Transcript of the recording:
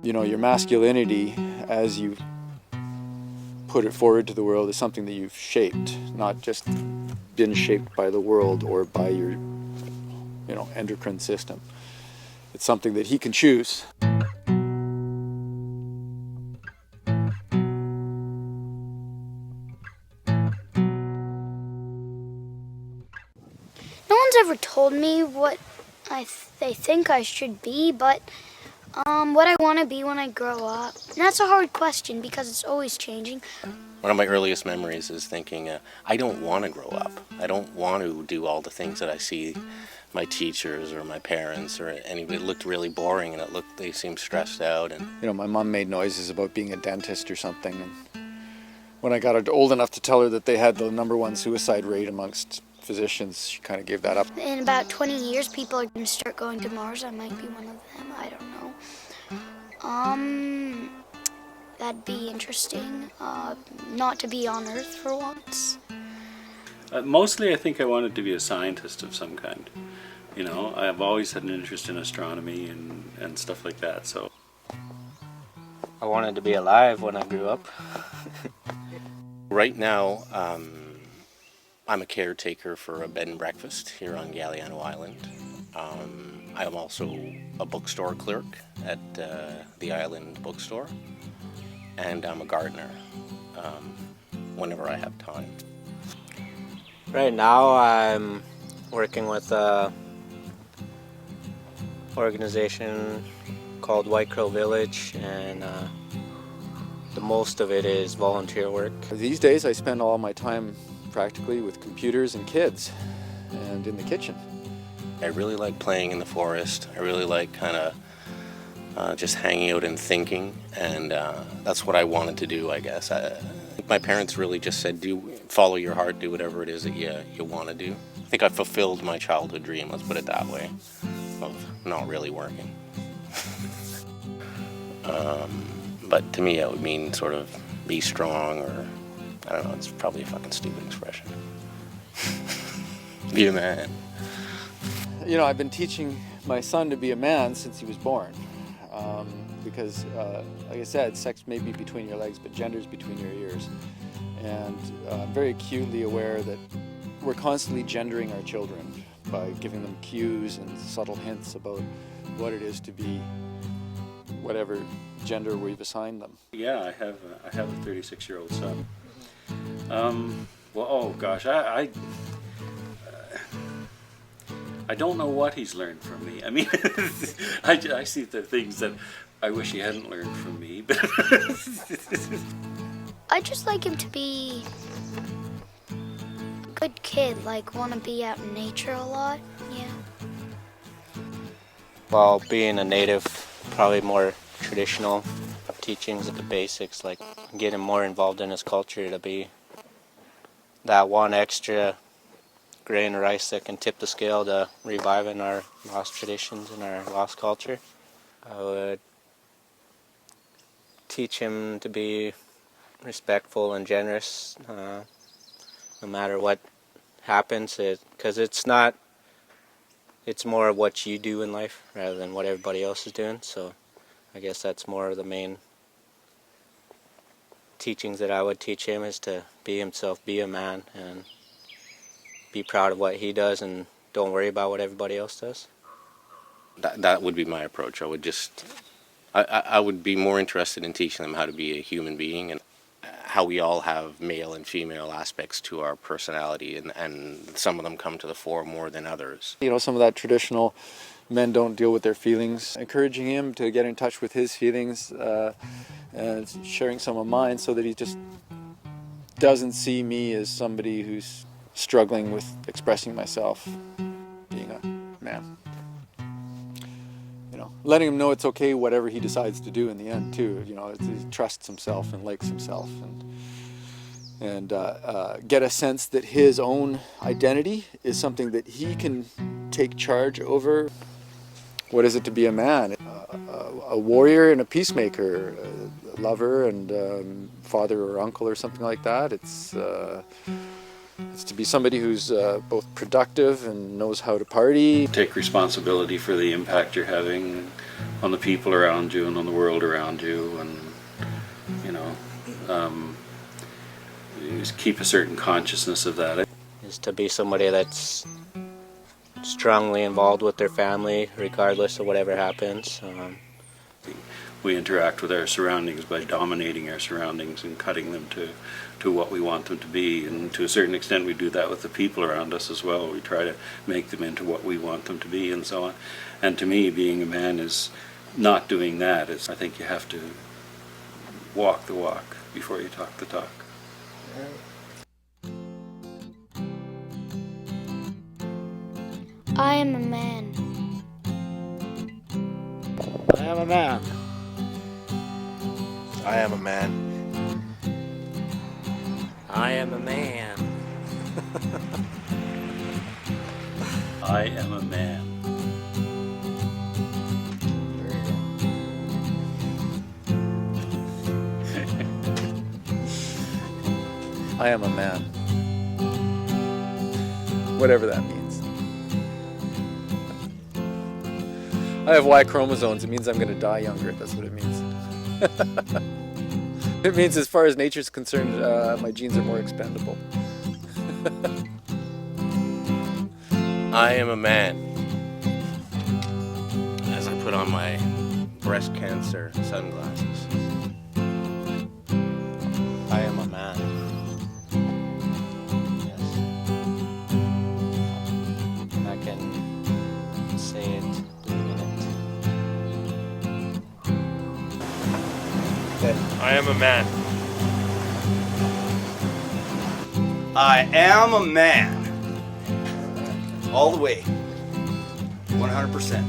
You know, your masculinity, as you put it forward to the world, is something that you've shaped, not just been shaped by the world or by your, endocrine system. It's something that he can choose. No one's ever told me what they think I should be, but what I want to be when I grow up. And that's a hard question because it's always changing. One of my earliest memories is thinking, I don't want to grow up. I don't want to do all the things that I see my teachers or my parents or anybody. It looked really boring, and they seemed stressed out. And My mom made noises about being a dentist or something, and when I got old enough to tell her that they had the #1 suicide rate amongst physicians, she kind of gave that up. In about 20 years, people are going to start going to Mars. I might be one of them. I don't know. That'd be interesting. Not to be on Earth for once. Mostly I think I wanted to be a scientist of some kind. I've always had an interest in astronomy and stuff like that, so. I wanted to be alive when I grew up. right now, I'm a caretaker for a bed and breakfast here on Galliano Island. I'm also a bookstore clerk at the Island bookstore, and I'm a gardener whenever I have time. Right now I'm working with a organization called White Crow Village, and the most of it is volunteer work. These days I spend all my time practically with computers and kids and in the kitchen. I really like playing in the forest. I really like kind of just hanging out and thinking, and that's what I wanted to do, I guess. My parents really just said, follow your heart, do whatever it is that you want to do. I think I fulfilled my childhood dream, let's put it that way, of not really working. But to me that would mean sort of be strong, or I don't know, it's probably a fucking stupid expression. Be a man. I've been teaching my son to be a man since he was born. Because, like I said, sex may be between your legs, but gender's between your ears. And I'm very acutely aware that we're constantly gendering our children by giving them cues and subtle hints about what it is to be whatever gender we've assigned them. Yeah, I have a 36-year-old son. Well, oh gosh, I don't know what he's learned from me. I mean, I see the things that I wish he hadn't learned from me. But I'd just like him to be a good kid, like want to be out in nature a lot. Yeah. Well, being a native, probably more traditional teachings of the basics, like getting more involved in his culture, to be that one extra grain of rice that can tip the scale to reviving our lost traditions and our lost culture. I would teach him to be respectful and generous, no matter what happens, because it's more of what you do in life rather than what everybody else is doing. So I guess that's more of the main teachings that I would teach him, is to be himself, be a man, and be proud of what he does and don't worry about what everybody else does. That would be my approach. I would be more interested in teaching them how to be a human being, and how we all have male and female aspects to our personality, and some of them come to the fore more than others. Some of that traditional men don't deal with their feelings. Encouraging him to get in touch with his feelings and sharing some of mine, so that he just doesn't see me as somebody who's struggling with expressing myself, being a man. Letting him know it's okay whatever he decides to do in the end too. He trusts himself and likes himself, and get a sense that his own identity is something that he can take charge over. What is it to be a man? A warrior and a peacemaker, a lover and father or uncle or something like that. It's to be somebody who's both productive and knows how to party. take responsibility for the impact you're having on the people around you and on the world around you, and you know, you just keep a certain consciousness of that. Is to be somebody that's strongly involved with their family, regardless of whatever happens. We interact with our surroundings by dominating our surroundings and cutting them to what we want them to be, and to a certain extent we do that with the people around us as well. We try to make them into what we want them to be and so on. And to me, being a man is not doing that. I think you have to walk the walk before you talk the talk. I am a man. I am a man. I am a man. I am a man. I am a man. I am a man. Whatever that means. I have Y chromosomes. It means I'm going to die younger. That's what it means. It means as far as nature's concerned, my genes are more expendable. I am a man. As I put on my breast cancer sunglasses. I am a man. Yes. And I can say it, believe in it. I am a man. I am a man. All the way. 100%.